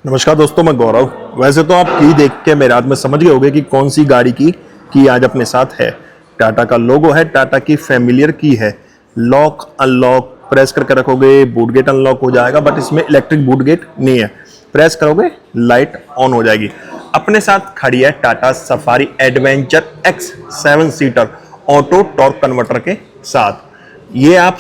नमस्कार दोस्तों, मैं गौरव। वैसे तो आप की देख के मेरे हाथ में समझ गए होंगे कि कौन सी गाड़ी की आज अपने साथ है। टाटा का लोगो है, टाटा की फैमिलियर की है। लॉक अनलॉक प्रेस करके रखोगे बूट गेट अनलॉक हो जाएगा, बट इसमें इलेक्ट्रिक बूट गेट नहीं है। प्रेस करोगे लाइट ऑन हो जाएगी। अपने साथ खड़ी है Tata safari adventure x 7 seater auto torque converter के साथ। ये आप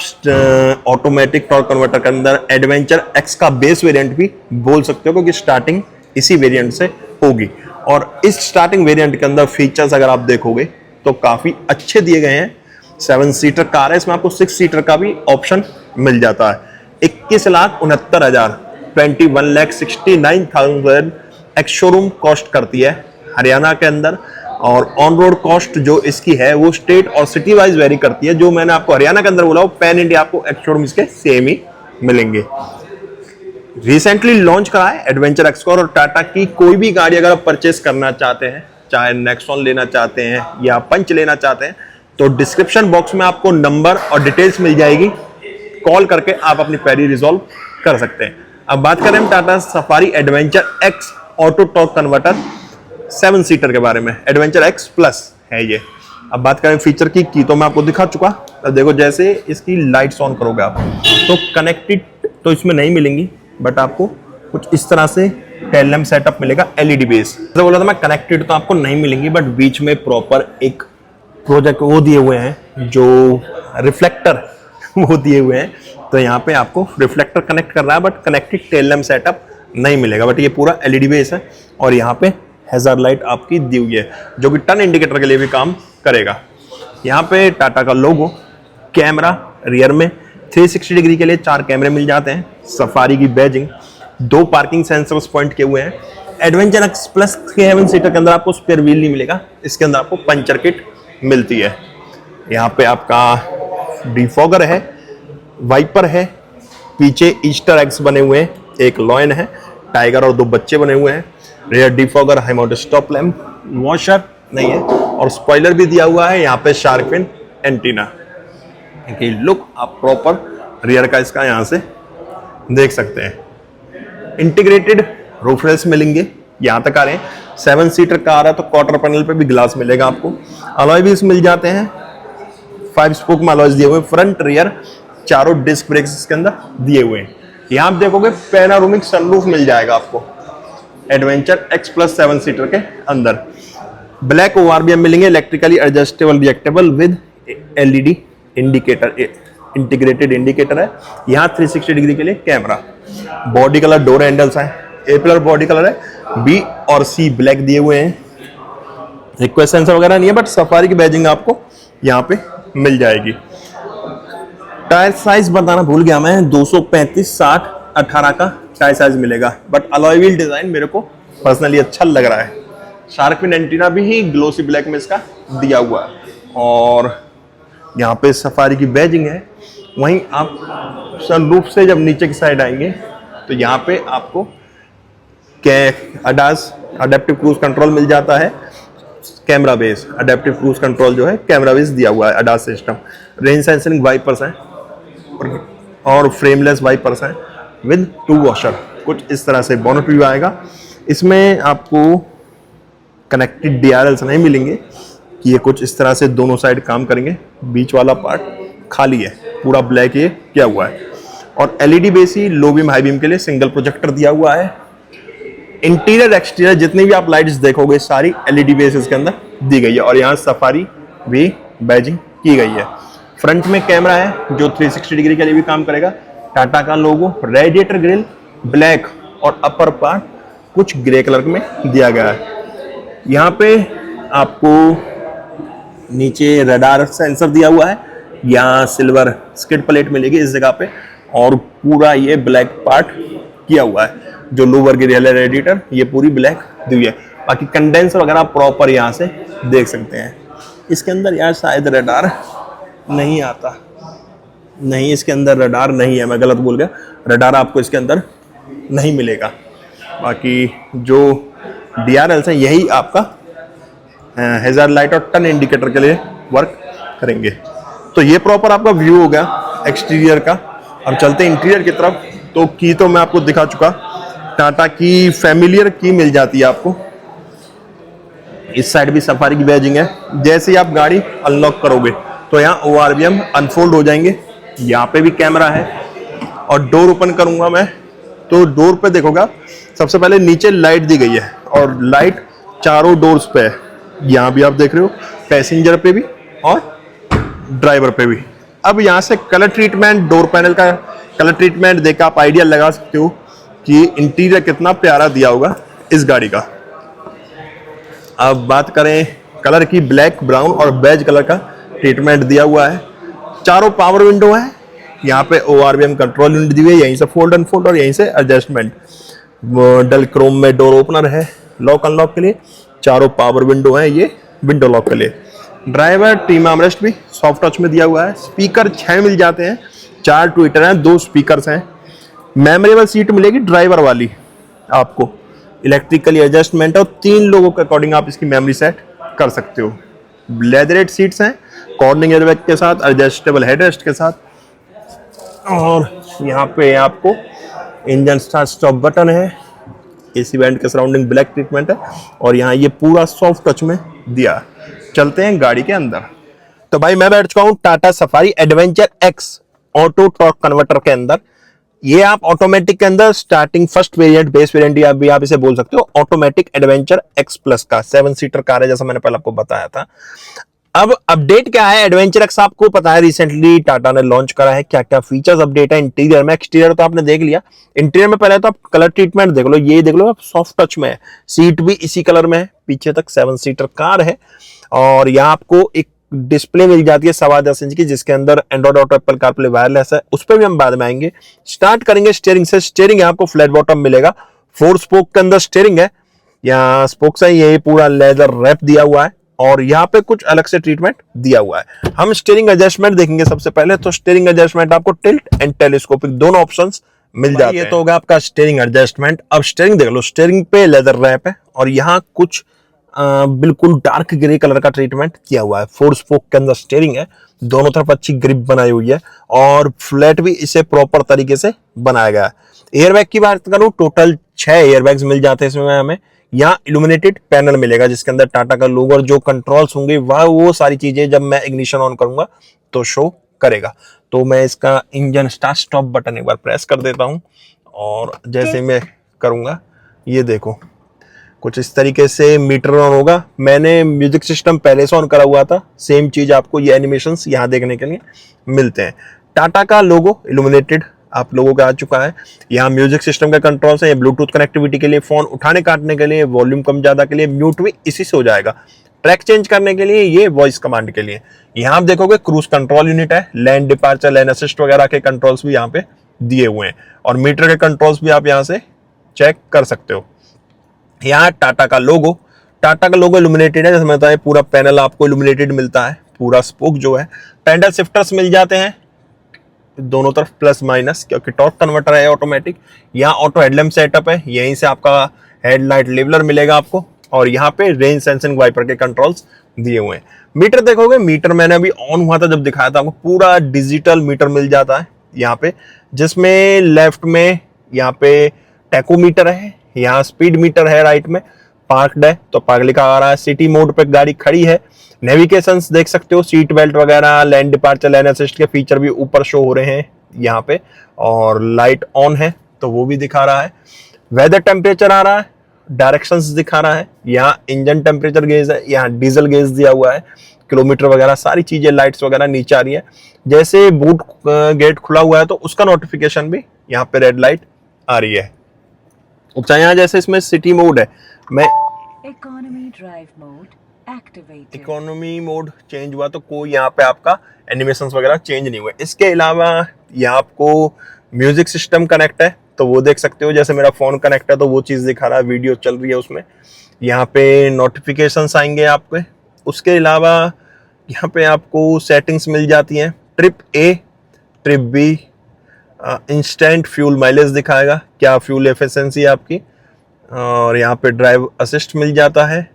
ऑटोमेटिक टॉर्क कन्वर्टर के अंदर एडवेंचर एक्स का बेस वेरिएंट भी बोल सकते हो, क्योंकि स्टार्टिंग इसी वेरिएंट से होगी। और इस स्टार्टिंग वेरिएंट के अंदर फीचर्स अगर आप देखोगे तो काफी अच्छे दिए गए हैं। 7 सीटर कार है, इसमें आपको 6 सीटर का भी ऑप्शन मिल जाता है। 21,69,000 21,69,000 एक्स शोरूम कॉस्ट करती है हरियाणा के अंदर। और ऑन रोड कॉस्ट जो इसकी है वो स्टेट और सिटी वाइज वेरी करती है। जो मैंने आपको हरियाणा के अंदर बोला वो पैन इंडिया आपको एक्स शोरूम इसके सेम ही मिलेंगे। रिसेंटली लॉन्च करा है एडवेंचर एक्स को। और टाटा की कोई भी गाड़ी अगर आप परचेस करना चाहते हैं, चाहे नेक्सॉन लेना चाहते हैं या पंच लेना चाहते हैं, तो डिस्क्रिप्शन बॉक्स में आपको नंबर और डिटेल्स मिल जाएगी। कॉल करके आप अपनी क्वेरी रिजॉल्व कर सकते हैं। अब बात करें हम Tata safari adventure x auto torque converter 7 seater के बारे में। एडवेंचर एक्स प्लस है ये। अब बात करें फीचर की तो मैं आपको दिखा चुका। अब देखो, जैसे इसकी लाइट्स ऑन करोगे आप तो कनेक्टेड तो इसमें नहीं मिलेंगी, बट आपको कुछ इस तरह से टेल लैम्प सेटअप मिलेगा एलईडी बेस। जैसे बोला था मैं, कनेक्टेड तो आपको नहीं मिलेंगी, बट बीच में प्रॉपर एक प्रोजेक्ट वो दिए हुए हैं जो रिफ्लेक्टर वो दिए हुए हैं। तो यहाँ पे आपको रिफ्लेक्टर कनेक्ट कर रहा है, but connected tail lamp setup नहीं मिलेगा। बट ये पूरा एलईडी बेस है। और यहाँ पे हैजार्ड लाइट आपकी दी हुई है जो कि टर्न इंडिकेटर के लिए भी काम करेगा। यहाँ पे टाटा का लोगो, कैमरा रियर में 360 डिग्री के लिए 4 कैमरे मिल जाते हैं। सफारी की बैजिंग, 2 पार्किंग सेंसर्स पॉइंट किए हुए हैं। एडवेंचर एक्स प्लस के 7 सीटर के अंदर आपको स्पेयर व्हील नहीं मिलेगा, इसके अंदर आपको पंचर किट मिलती है। यहाँ पे आपका डिफॉगर है, वाइपर है, पीछे ईस्टर एग्स बने हुए हैं, एक लॉयन है, टाइगर और 2 बच्चे बने हुए हैं। Rear defogger, high mounted stop lamp, washer नहीं है और स्पॉइलर भी दिया हुआ है। यहाँ पे शार्क फिन एंटीना की लुक आप प्रॉपर रियर का इसका यहाँ से देख सकते हैं। इंटीग्रेटेड रूफ रेल्स मिलेंगे, यहाँ तक आ रहे हैं। 7 सीटर कार है तो क्वार्टर पैनल पे भी ग्लास मिलेगा आपको। अलॉय व्हील्स मिल जाते हैं, 5 स्पोक में अलॉयज दिए हुए। फ्रंट रियर चारों डिस्क ब्रेक्स इसके अंदर दिए हुए हैं। यहाँ आप देखोगे पैनारोमिक सनरूफ मिल जाएगा आपको एडवेंचर एक्स प्लस 7 सीटर के अंदर। ब्लैक ओआरबीएम मिलेंगे, electrically adjustable retractable with LED indicator, integrated indicator है। यहाँ 360 डिग्री के लिए camera. Body colour door handles हैं, ए पिलर बॉडी कलर है, बी और सी ब्लैक दिए हुए हैं। रिक्वेस्ट सेंसर वगैरह नहीं है, बट सफारी की बैजिंग आपको यहाँ पे मिल जाएगी। टायर साइज बताना भूल गया मैं, 235/60/18 का टायर साइज मिलेगा। बट अलॉय व्हील डिजाइन मेरे को पर्सनली अच्छा लग रहा है। शार्क फिन एंटीना भी ही ग्लोसी ब्लैक में इसका दिया हुआ है। और यहाँ पे सफारी की बैजिंग है। वहीं आप सनरूफ से जब नीचे की साइड आएंगे तो यहाँ पे आपको अडास अडेप्टिव क्रूज कंट्रोल मिल जाता है। Camera base adaptive cruise control जो है कैमरा बेस दिया हुआ है, ADAS system. Rain sensing wipers हैं और फ्रेमलेस वाइपर्स हैं विद 2 वॉशर। कुछ इस तरह से बोनट व्यू आएगा। इसमें आपको कनेक्टेड डीआरएल्स नहीं मिलेंगे कि ये कुछ इस तरह से दोनों साइड काम करेंगे। बीच वाला पार्ट खाली है, पूरा ब्लैक ये किया हुआ है। और एलईडी बेस ही लो बीम हाई बीम के लिए सिंगल प्रोजेक्टर दिया हुआ है। इंटीरियर एक्सटीरियर जितनी भी आप लाइट्स देखोगे सारी एलईडी बेस इसके अंदर दी गई है। और यहाँ सफारी भी बैजिंग की गई है। फ्रंट में कैमरा है जो 360 डिग्री के लिए भी काम करेगा। टाटा का लोगो, रेडिएटर ग्रिल ब्लैक और अपर पार्ट कुछ ग्रे कलर में दिया गया है। यहाँ पे आपको नीचे रडार सेंसर दिया हुआ है। यहाँ सिल्वर स्किड प्लेट मिलेगी इस जगह पे। और पूरा ये ब्लैक पार्ट किया हुआ है। जो लोअर की रियल रेडिएटर ये पूरी ब्लैक दी हुई है। बाकी कंडेंसर वगैरह प्रॉपर यहाँ से देख सकते हैं। इसके अंदर यार शायद रडार नहीं आता, नहीं इसके अंदर रडार नहीं है, मैं गलत बोल गया। रडार आपको इसके अंदर नहीं मिलेगा। बाकी जो डीआरएल्स हैं यही आपका हैजार्ड लाइट और टर्न इंडिकेटर के लिए वर्क करेंगे। तो ये प्रॉपर आपका व्यू हो गया एक्सटीरियर का। अब चलते हैं इंटीरियर की तरफ। तो की तो मैं आपको दिखा चुका। टाटा की फैमिलियर की मिल जाती है आपको। इस साइड भी सफारी की बैजिंग है। जैसे ही आप गाड़ी अनलॉक करोगे तो यहाँ ORVM अनफोल्ड हो जाएंगे। यहाँ पे भी कैमरा है और डोर ओपन करूंगा मैं तो डोर पे देखोगा सबसे पहले नीचे लाइट दी गई है और लाइट चारों डोर्स पे है। यहाँ भी आप देख रहे हो, पैसेंजर पे भी और ड्राइवर पे भी। अब यहाँ से कलर ट्रीटमेंट, डोर पैनल का कलर ट्रीटमेंट देकर आप आइडिया लगा सकते हो कि इंटीरियर कितना प्यारा दिया होगा इस गाड़ी का। अब बात करें कलर की, ब्लैक, ब्राउन और बेज कलर का ट्रीटमेंट दिया हुआ है। चारों पावर विंडो है। यहाँ पे ORVM कंट्रोल यूनिट दी हुई है, यहीं से फोल्ड अनफोल्ड और यहीं से एडजस्टमेंट। डल क्रोम में डोर ओपनर है लॉक अनलॉक के लिए। चारों पावर विंडो है, ये विंडो लॉक के लिए। ड्राइवर टीम आर्मरेस्ट भी सॉफ्ट टच में दिया हुआ है। स्पीकर 6 मिल जाते हैं, 4 ट्विटर हैं, 2 स्पीकर्स हैं। मेमोरेबल सीट मिलेगी ड्राइवर वाली आपको, इलेक्ट्रिकली एडजस्टमेंट और 3 लोगों के अकॉर्डिंग आप इसकी मेमोरी सेट कर सकते हो। लेदरेट सीट्स हैं कॉर्निंग एयरबैग के साथ, एडजस्टेबल हेडरेस्ट के साथ। और यहाँ पे आपको इंजन स्टार्ट स्टॉप बटन है। एसी वेंट के सराउंडिंग ब्लैक ट्रीटमेंट है और यहाँ ये पूरा सॉफ्ट टच में दिया। चलते हैं गाड़ी के अंदर। तो भाई मैं बैठ चुका हूँ Tata safari adventure x auto torque converter के अंदर। ये आप ऑटोमेटिक के अंदर starting first variant, base variant या भी आप इसे बोल सकते हो, ऑटोमेटिक एडवेंचर एक्स प्लस का 7 सीटर कार है, जैसा मैंने पहले आपको बताया था। अब अपडेट क्या है, एडवेंचर एक्स आपको पता है रिसेंटली टाटा ने लॉन्च करा है। क्या क्या फीचर्स अपडेट है इंटीरियर में। एक्सटीरियर तो आपने देख लिया, इंटीरियर में पहले तो आप कलर ट्रीटमेंट देख लो। ये देख लो आप, सॉफ्ट टच में है, सीट भी इसी कलर में है, पीछे तक 7 सीटर कार है। और यहाँ आपको एक डिस्प्ले मिल जाती है 10.25 इंच की, जिसके अंदर Android auto, Apple CarPlay wireless है। उस पर भी हम बाद में आएंगे। स्टार्ट करेंगे स्टीयरिंग से। स्टीयरिंग आपको फ्लैट बॉटम मिलेगा, 4 स्पोक के अंदर स्टीयरिंग है। यहाँ स्पोक्स है, ये पूरा लेदर रैप दिया हुआ है और यहाँ पे कुछ अलग से ट्रीटमेंट दिया हुआ है। हम स्टीयरिंग एडजस्टमेंट देखेंगे सबसे पहले। तो स्टीयरिंग एडजस्टमेंट आपको टिल्ट एंड टेलीस्कोपिक दोनों ऑप्शंस मिल जाते हैं। ये तो होगा आपका स्टीयरिंग एडजस्टमेंट। अब स्टीयरिंग देख लो, स्टीयरिंग पे लेदर रैप है और यहाँ कुछ बिल्कुल डार्क ग्रे कलर का ट्रीटमेंट किया हुआ है। 4 स्पोक के अंदर स्टीयरिंग है, दोनों तरफ अच्छी ग्रिप बनाई हुई है और फ्लैट भी इसे प्रॉपर तरीके से बनाया गया है। एयरबैग की बात करूं, टोटल 6 एयरबैग्स मिल जाते हैं इसमें हमें। यहाँ इल्यूमिनेटेड पैनल मिलेगा जिसके अंदर टाटा का लोगो और जो कंट्रोल्स होंगे वह वो सारी चीजें जब मैं इग्निशन ऑन करूंगा तो शो करेगा। तो मैं इसका इंजन स्टार्ट स्टॉप बटन एक बार प्रेस कर देता हूं और जैसे मैं करूंगा ये देखो कुछ इस तरीके से मीटर ऑन होगा। मैंने म्यूजिक सिस्टम पहले से ऑन करा हुआ था, सेम चीज आपको ये एनिमेशंस यहाँ देखने के लिए मिलते हैं। टाटा का लोगो इल्यूमिनेटेड आप लोगों का आ चुका है। यहाँ म्यूजिक सिस्टम का कंट्रोल्स है, ये ब्लूटूथ कनेक्टिविटी के लिए, फोन उठाने काटने के लिए, वॉल्यूम कम ज्यादा के लिए, म्यूट भी इसी से हो जाएगा। ट्रैक चेंज करने के लिए, ये वॉइस कमांड के लिए। यहाँ आप देखोगे क्रूज कंट्रोल यूनिट है, लैंड डिपार्चर, लैंड असिस्ट वगैरह के कंट्रोल्स भी यहाँ पे दिए हुए हैं और मीटर के कंट्रोल्स भी आप यहाँ से चेक कर सकते हो। यहाँ टाटा का लोगो इल्यूमिनेटेड है, जैसे मैं बताया पूरा पैनल आपको इल्यूमिनेटेड मिलता है। पूरा स्पोक जो है, पैडल शिफ्टर्स मिल जाते हैं दोनों तरफ प्लस माइनस, क्योंकि टॉर्क कन्वर्टर है ऑटोमेटिक। यहाँ ऑटो हेडलैम्प सेटअप है, यहीं से आपका हेडलाइट लेवलर मिलेगा आपको और यहाँ पे रेंज सेंसिंग वाइपर के कंट्रोल्स दिए हुए हैं। मीटर देखोगे, मीटर मैंने अभी ऑन हुआ था जब दिखाया था आपको, पूरा डिजिटल मीटर मिल जाता है यहाँ पे, जिसमें लेफ्ट में यहाँ पे टैकोमीटर है, यहाँ स्पीड मीटर है, राइट में पार्क्ड है तो पार्क लिखा आ रहा है। सिटी मोड पे गाड़ी खड़ी है, नेविगेशंस देख सकते हो, सीट बेल्ट वगैरह, लैंड डिपार्चर, लैंड असिस्ट के फीचर भी ऊपर शो हो रहे हैं यहाँ पे और लाइट ऑन है तो वो भी दिखा रहा है। वेदर टेम्परेचर आ रहा है, डायरेक्शंस दिखा रहा है। यहाँ इंजन टेम्परेचर गेज है, यहाँ डीजल गेज दिया हुआ है, किलोमीटर वगैरह सारी चीजें, लाइट्स वगैरह नीचे आ रही है। जैसे बूट गेट खुला हुआ है तो उसका नोटिफिकेशन भी यहाँ पे रेड लाइट आ रही है। अच्छा, यहाँ जैसे इसमें सिटी मोड है, मैं इकोनॉमी मोड चेंज हुआ तो कोई यहाँ पे आपका एनिमेशंस वगैरह चेंज नहीं हुए। इसके अलावा यहाँ आपको म्यूजिक सिस्टम कनेक्ट है तो वो देख सकते हो, जैसे मेरा फोन कनेक्ट है तो वो चीज़ दिखा रहा है, वीडियो चल रही है उसमें। यहाँ पे नोटिफिकेशंस आएंगे आपके। उसके अलावा यहाँ पे आपको सेटिंग्स मिल जाती हैं, trip A, trip B, instant fuel mileage दिखाएगा, क्या फ्यूल एफिशिएंसी है आपकी, और यहाँ पे ड्राइव असिस्ट मिल जाता है।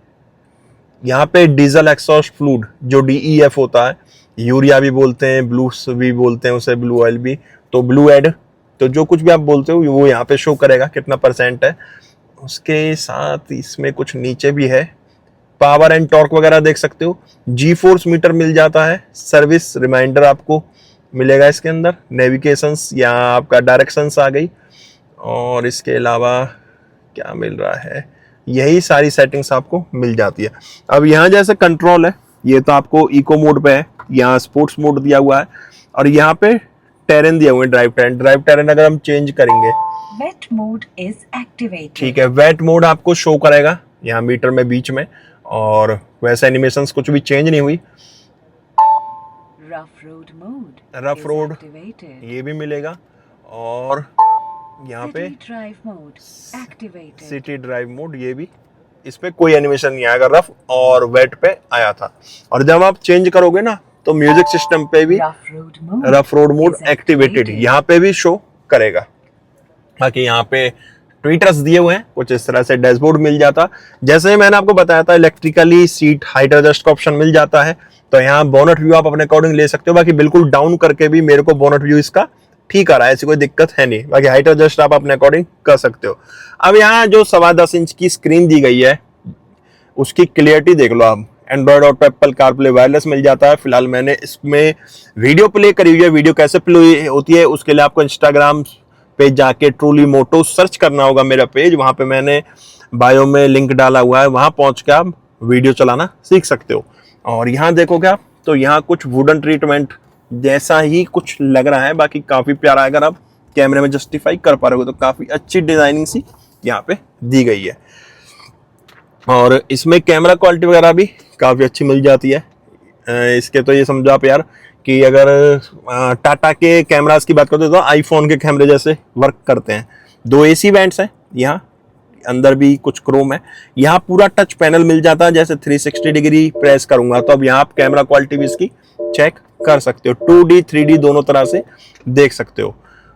यहाँ पे डीजल एक्सॉस्ट फ्लूइड जो DEF होता है, यूरिया भी बोलते हैं, ब्लू भी बोलते हैं उसे, ब्लू ऑयल भी, तो ब्लू एड तो जो कुछ भी आप बोलते हो वो यहाँ पे शो करेगा कितना % है। उसके साथ इसमें कुछ नीचे भी है, पावर एंड टॉर्क वगैरह देख सकते हो। जी फोर्स मीटर मिल जाता है, सर्विस रिमाइंडर आपको मिलेगा इसके अंदर, नेविगेशंस या आपका डायरेक्शंस आ गई, और इसके अलावा क्या मिल रहा है, यही सारी सेटिंग्स आपको मिल जाती है। अब यहाँ जैसे कंट्रोल है, ये तो आपको इको मोड पे है, यहाँ स्पोर्ट्स मोड दिया हुआ है, और यहाँ पे टेरेन दिया हुआ है, ड्राइव टेरेन अगर हम चेंज करेंगे, वेट मोड इज एक्टिवेटेड, ठीक है, वेट मोड आपको शो करेगा यहाँ मीटर में बीच में, और वैसे एनिमेशंस कुछ भी चेंज नहीं हुई। रफ रोड ये भी मिलेगा, और यहाँ पे सिटी ड्राइव मोड, ये भी, इस पे कोई एनिमेशन नहीं आएगा, रफ और वेट पे आया था। और जब आप चेंज करोगे ना तो म्यूजिक सिस्टम पे भी रफ रोड मोड एक्टिवेटेड यहाँ पे भी शो करेगा। बाकी यहाँ पे ट्वीटर्स दिए हुए हैं, कुछ इस तरह से डैशबोर्ड मिल जाता। जैसे ही मैंने आपको बताया था इलेक्ट्रिकली सीट हाइट एडजस्ट का ऑप्शन मिल जाता है, तो यहाँ बोनट व्यू आप अपने अकॉर्डिंग ले सकते हो। बाकी बिल्कुल डाउन करके भी मेरे को बोनट व्यू इसका ठीक आ रहा है, ऐसी कोई दिक्कत है नहीं। बाकी हाइट एडजस्ट आप अपने अकॉर्डिंग कर सकते हो। अब यहाँ जो 10.25 इंच की स्क्रीन दी गई है उसकी क्लियरिटी देख लो आप। एंड्रॉइड और एप्पल कारप्ले वायरलेस मिल जाता है। फिलहाल मैंने इसमें वीडियो प्ले करी हुई है, वीडियो कैसे प्ले होती है उसके लिए आपको इंस्टाग्राम पे जाके ट्रूली मोटो सर्च करना होगा, मेरा पेज, वहां पे मैंने बायो में लिंक डाला हुआ है, वहां पहुंच के आप वीडियो चलाना सीख सकते हो। और यहाँ देखोगे आप तो यहाँ कुछ वुडन ट्रीटमेंट जैसा ही कुछ लग रहा है, बाकी काफी प्यारा है। अगर आप कैमरे में जस्टिफाई कर पा रहे हो तो काफी अच्छी डिजाइनिंग सी यहाँ पे दी गई है। और इसमें कैमरा क्वालिटी वगैरह भी काफी अच्छी मिल जाती है। इसके तो ये समझो आप यार कि अगर टाटा के कैमरास की बात करते हो तो आईफोन के कैमरे जैसे वर्क करते हैं। 2 AC वेंट्स हैं, यहाँ अंदर भी कुछ क्रोम है। यहाँ पूरा टच पैनल मिल जाता है, जैसे 360 डिग्री प्रेस करूंगा तो अब यहाँ आप कैमरा क्वालिटी भी इसकी चेक कर सकते हो, 2D 3D दोनों तरह से देख सकते हो।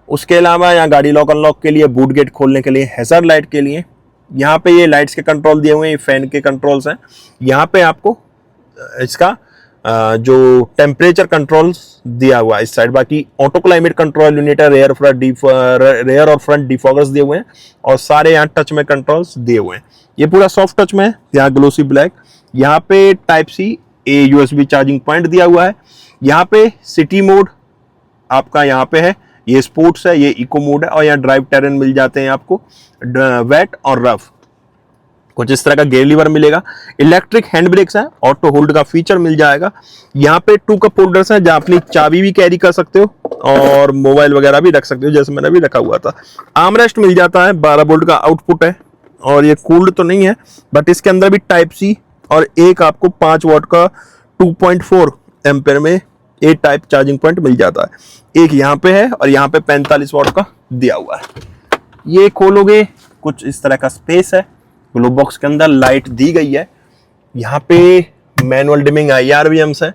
उसके अलावा यहाँ गाड़ी लॉक अनलॉक के लिए, बूट गेट खोलने के लिए, हैजर्ड लाइट के लिए, यहाँ पे ये लाइट्स के कंट्रोल दिए हुए हैं, फैन के कंट्रोल्स हैं। यहाँ पे आपको इसका जो टेम्परेचर कंट्रोल्स दिया हुआ है इस साइड। बाकी ऑटो क्लाइमेट कंट्रोल यूनिट है, रेयर और फ्रंट डिफॉगर्स दिए हुए हैं, और सारे यहाँ टच में कंट्रोल्स दिए हुए हैं। ये पूरा सॉफ्ट टच में है, यहाँ ग्लोसी ब्लैक। यहाँ पे टाइप सी ए USB चार्जिंग पॉइंट दिया हुआ है। यहाँ पे सिटी मोड आपका यहाँ पे है, ये स्पोर्ट्स है, ये इको मोड है, और यहाँ ड्राइव टेरेन मिल जाते हैं आपको, वेट और रफ। कुछ इस तरह का गियर लीवर मिलेगा। इलेक्ट्रिक हैंड ब्रेक्स है, ऑटो होल्ड का फीचर मिल जाएगा। यहाँ पे 2 कप होल्डर्स है, जहाँ अपनी चाबी भी कैरी कर सकते हो और मोबाइल वगैरह भी रख सकते हो, जैसे मैंने अभी रखा हुआ था। आर्मरेस्ट मिल जाता है, 12 वोल्ट का आउटपुट है, और ये कूल्ड तो नहीं है, बट इसके अंदर भी टाइप सी और एक आपको 5 वॉट का 2.4 एम्पेयर में ए टाइप चार्जिंग पॉइंट मिल जाता है। एक यहाँ पे है और यहाँ पे 45 वॉट का दिया हुआ है। ये खोलोगे कुछ इस तरह का स्पेस है, ग्लो बॉक्स के अंदर लाइट दी गई है। यहाँ पे मैनुअल डिमिंग IRVMs है।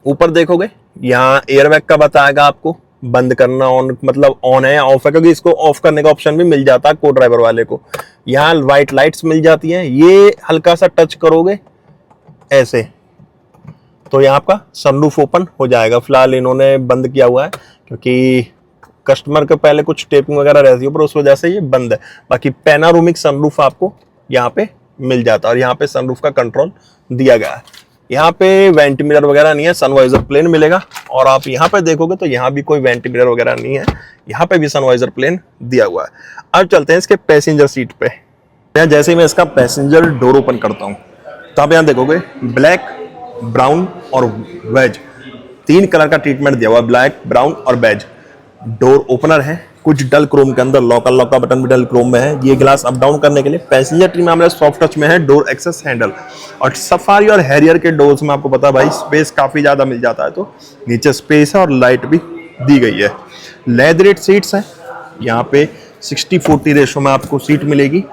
ऊपर देखोगे यहाँ एयरबैग का बताएगा आपको, बंद करना ऑन मतलब ऑन है या ऑफ है, क्योंकि इसको ऑफ करने का ऑप्शन भी मिल जाता है को ड्राइवर वाले को। यहाँ वाइट लाइट्स मिल जाती हैं, ये हल्का सा टच करोगे ऐसे तो यहाँ आपका सनरूफ ओपन हो जाएगा। फिलहाल इन्होंने बंद किया हुआ है क्योंकि कस्टमर के पहले कुछ टेपिंग वगैरह रहती है, पर उस वजह से ये बंद है। बाकी पैनारोमिक सनरूफ आपको यहाँ पे मिल जाता है, और यहाँ पे सनरूफ का कंट्रोल दिया गया है। यहाँ पे वेंट मिरर वगैरह नहीं है, सनवाइजर प्लेन मिलेगा। और आप यहाँ पे देखोगे तो यहाँ भी कोई वेंट मिरर वगैरह नहीं है, यहाँ पे भी सनवाइजर प्लेन दिया हुआ है। अब चलते हैं इसके पैसेंजर सीट पे। यहाँ जैसे ही मैं इसका पैसेंजर डोर ओपन करता हूँ तो आप यहाँ देखोगे ब्लैक, ब्राउन और वेज, 3 कलर का ट्रीटमेंट दिया हुआ है, ब्लैक, ब्राउन और बेज। डोर ओपनर है, कुछ डल क्रोम के अंदर, लॉक अनलॉक का बटन भी डल क्रोम में है। ये ग्लास अप डाउन करने के लिए। पैसेंजर ट्री में हमारे सॉफ्ट टच में है, डोर एक्सेस हैंडल। और सफारी और हैरियर के डोर्स में आपको पता भाई स्पेस काफी ज्यादा मिल जाता है, तो नीचे स्पेस है और लाइट भी दी गई है। लेदरेट सीट्स हैं, यहाँ पे 60-40 रेशो में आपको सीट मिलेगी,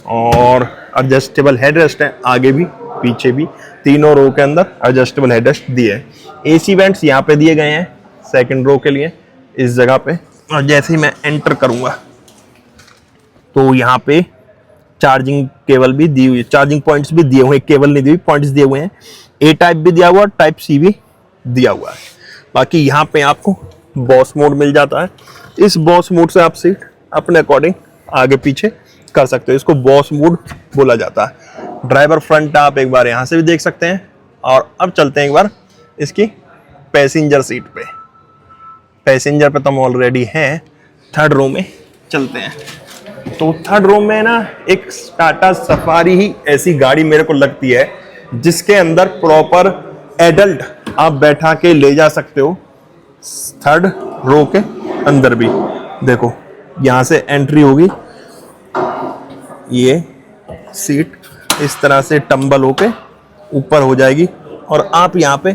और एडजस्टेबल हेडरेस्ट है, आगे भी पीछे भी, तीनों रो के अंदर एडजस्टेबल हेडरेस्ट दिए हैं। AC वेंट्स यहाँ पे दिए गए हैं सेकंड रो के लिए इस जगह पे। और जैसे ही मैं एंटर करूंगा तो यहाँ पे चार्जिंग केबल भी दी हुई है, चार्जिंग पॉइंट्स भी दिए हुए हैं, केबल नहीं दी हुई, पॉइंट्स दिए हुए हैं। A टाइप भी दिया हुआ, टाइप C भी दिया हुआ है। बाकी यहाँ पे आपको बॉस मोड मिल जाता है। इस बॉस मोड से आप सीट अपने अकॉर्डिंग आगे पीछे कर सकते हो, इसको बॉस मोड बोला जाता है। ड्राइवर फ्रंट आप एक बार यहाँ से भी देख सकते हैं। और अब चलते हैं एक बार इसकी पैसेंजर सीट पे। पैसेंजर पे तो हम ऑलरेडी हैं, थर्ड रो में चलते हैं। तो थर्ड रो में ना एक टाटा सफारी ही ऐसी गाड़ी मेरे को लगती है जिसके अंदर प्रॉपर एडल्ट आप बैठा के ले जा सकते हो। थर्ड रो के अंदर भी देखो, यहाँ से एंट्री होगी, ये सीट इस तरह से टंबल होके ऊपर हो जाएगी और आप यहाँ पे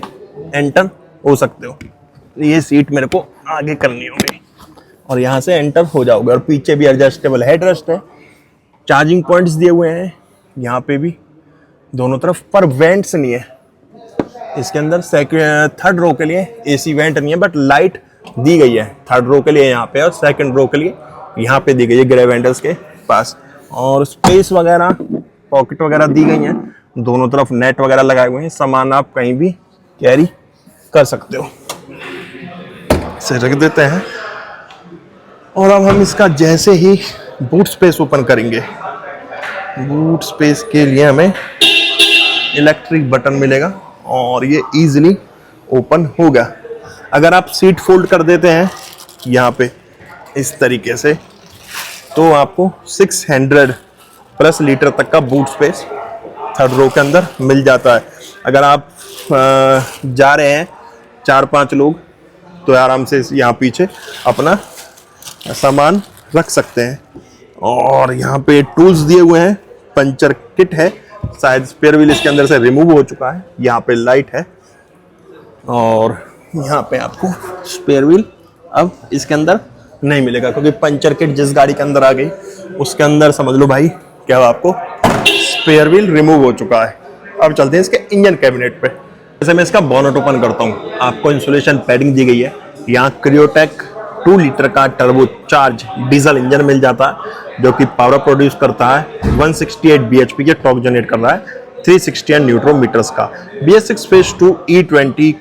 एंटर हो सकते हो। ये सीट मेरे को आगे करनी होगी और यहाँ से एंटर हो जाओगे। और पीछे भी एडजस्टेबल हेडरेस्ट है, चार्जिंग पॉइंट्स दिए हुए हैं यहाँ पे भी दोनों तरफ, पर वेंट्स नहीं है इसके अंदर। थर्ड रो के लिए एसी वेंट नहीं है, बट लाइट दी गई है थर्ड रो के लिए यहाँ पे, और सेकंड रो के लिए यहाँ पे दी गई है ग्रेव हैंडल्स के पास। और स्पेस वगैरह पॉकेट वगैरह दी गई हैं, दोनों तरफ नेट वगैरह लगाए हुए हैं, सामान आप कहीं भी कैरी कर सकते हो। इसे रख देते हैं और अब हम इसका जैसे ही बूट स्पेस ओपन करेंगे, बूट स्पेस के लिए हमें इलेक्ट्रिक बटन मिलेगा और ये इजीली ओपन होगा। अगर आप सीट फोल्ड कर देते हैं यहाँ पे इस तरीके से, तो आपको 600 प्लस लीटर तक का बूट स्पेस थर्ड रो के अंदर मिल जाता है। अगर आप जा रहे हैं 4-5 लोग तो आराम से यहाँ पीछे अपना सामान रख सकते हैं। और यहाँ पे टूल्स दिए हुए हैं, पंचर किट है, शायद स्पेयर व्हील इसके अंदर से रिमूव हो चुका है। यहाँ पे लाइट है और यहाँ पे आपको स्पेयर व्हील अब इसके अंदर नहीं मिलेगा, क्योंकि पंचर किट जिस गाड़ी के अंदर आ गई उसके अंदर समझ लो भाई क्या आपको स्पेयर व्हील रिमूव हो चुका है। अब चलते हैं इसके इंजन कैबिनेट पे। जैसे मैं इसका बोनट ओपन करता हूँ, आपको इंसुलेशन पैडिंग दी गई है। यहाँ क्रियोटेक 2 लीटर का टर्बो चार्ज डीजल इंजन मिल जाता है जो कि पावर प्रोड्यूस करता है 168 bhp के टॉर्क जनरेट कर रहा है, 360 न्यूट्रन मीटर्स का। BS6 phase 2 E20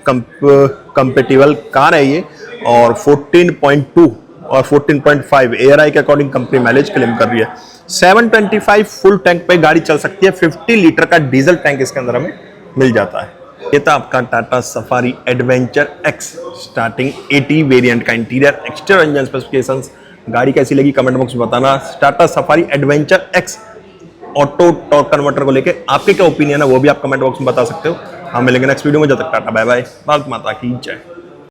compatible car है ये, और 14.2 और 14.5 ARI के अकॉर्डिंग कंपनी माइलेज क्लेम कर रही है। 725 फुल टैंक पे गाड़ी चल सकती है। 50 लीटर का डीजल टैंक इसके अंदर हमें मिल जाता है। ये था आपका Tata safari adventure x starting 80 variant का इंटीरियर एक्सटीरियर इंजन स्पेसिफिकेशंस। गाड़ी कैसी लगी कमेंट बॉक्स में बताना। Tata safari adventure x auto torque converter को लेके आपके क्या ओपिनियन है वो भी आप कमेंट बॉक्स में बता सकते हो। हम मिलेंगे नेक्स्ट वीडियो में, जब तक टाटा बाय बाय, भारत माता की जय।